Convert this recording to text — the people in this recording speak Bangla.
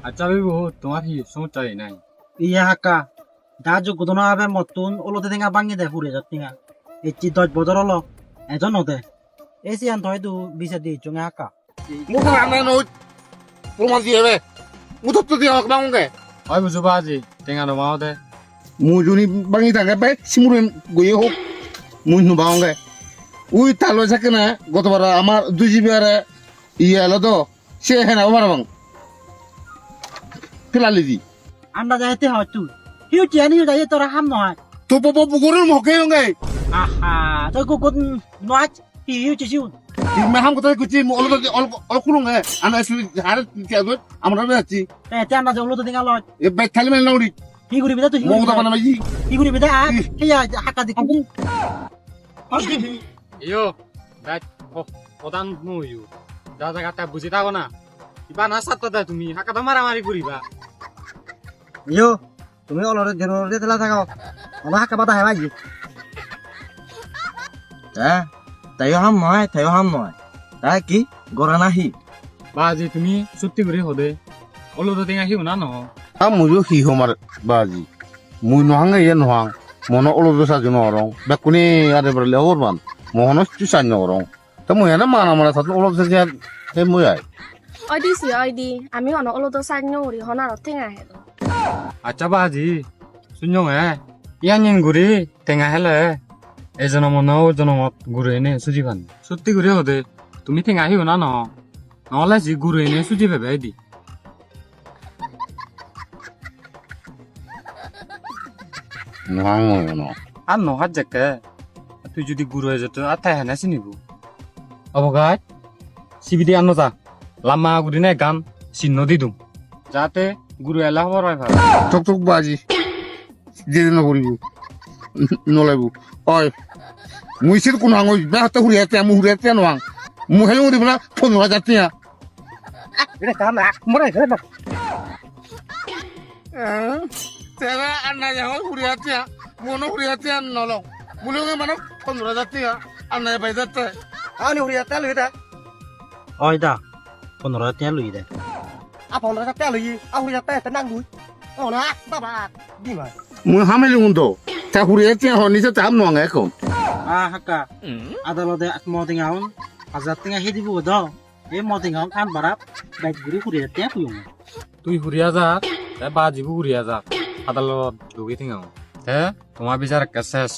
আচ্ছা বিবু তোমার কি সমস্যা নাই? iya haka da jo kudono abe motun olote tinga bangi de hure jatinga echi doj bodor lo ejon ode esi an toy du bisa di junga haka মুখ রান্না নই প্রমাণ দিয়ে বে মুখ তো দিয়ে আমাকে বাঙ্গে ওই বুঝু বাজি টেঙা নো মাও দে মুজুনি বাঙ্গি থাকে বে সিমুরেন গইয়ে হোক মুই নু বাঙ্গে উই তালো থাকে না গতবার আমার 2 GB আরে ইয়ে এলো তো সে হ্যাঁ না ওবার বাং ফেলালি দি anda jaite ha tu hiu tiani hiu jaite tora ham noy তো পপ পুকুরের মুখে হঙ্গে aha to ku kun noach hiu chi siu মে হাম কথা কুচি অল অল কুলুঙ্গে আনা আসলে হার তিয়াগত আমরা বেচি te anda jo olote tinga lo এ বে খালি মেল নাউরি hi guri bida tu hi মমতা বানা মাই guri bida a hiya haka di kun ইয়ো দাই প্রধান মুইউ যা জায়গাটা বুঝি থাকো না কিবা না সাতটা দে তুমি হাকাটা মারামারি করিবা yo তুমি olore gero de tela থাকাও ola haka bada hai baji তাইও হাম নয় তাই কি গড়া নাহি বাজি তুমি সত্যি করে হদে ওলো তো টেঙা হিউ না ন আ মুজু হি হমার বাজি মুই নহাঙ্গে ইয়ে নহাং মনো অল দসা জন অরং বেকুনি আরে বলে হরবান মহনো চুসান অরং তা মুই না মানা মানা সাত অল দসা হে মুই আই অইডি আমি অন অলতো সাইনো উরি হনার ঠেঙা হেলো আচ্ছা বাজি শুনং ইয়ানিন গুরি টেঙা হেলে এজন মনো জনমত গুরু এনে সুজি পান সত্যি করে হদে তুমি টেঙা হিউ না ন নহলে জি গুরু এনে সুজি পাবে আইদি নহাং মুই ন আর নহাত যাকে তুই যদি গুরু হয়ে যেত আর তাই হেনা চিনিব অবগাত সিবিদি আনো যা লামা গুদি নাই গান চিহ্ন দি দুম যাতে গুরু এলা হবার হয় ভাল টক টক বাজি যেদিন করিব নলাইব অয় মুই সির কোন হাঙ্গই বেহাতে হুরিয়াতে আমু হুরিয়াতে নহাং মু হেলে মুদি বলা 15,000 টিয়া এটা কাম না মরে গেল তেরা আন্না যাও হুরিয়াতে মনো হুরিয়াতে নলং মুলুঙ্গে মানে 15,000 টিয়া আন্না পাই যাতে ani uri ta lu da oi da ponora ta lu da a ponora ta lu a uri ta ta nang lu ona ba ba di ma মুই হামেলি হুন্দো তা হুরিয়াতে হনিছে তাম নং এখন a haka adalode akmo tingaun azat tinga hedi bu do e mo tingaun kan barap baik guri uri ta puyung তুই হুরিয়া যা তাই বাজিবু হুরিয়া যা আদালত ঢুকে থিঙাও হ্যাঁ তোমার বিচার শেষ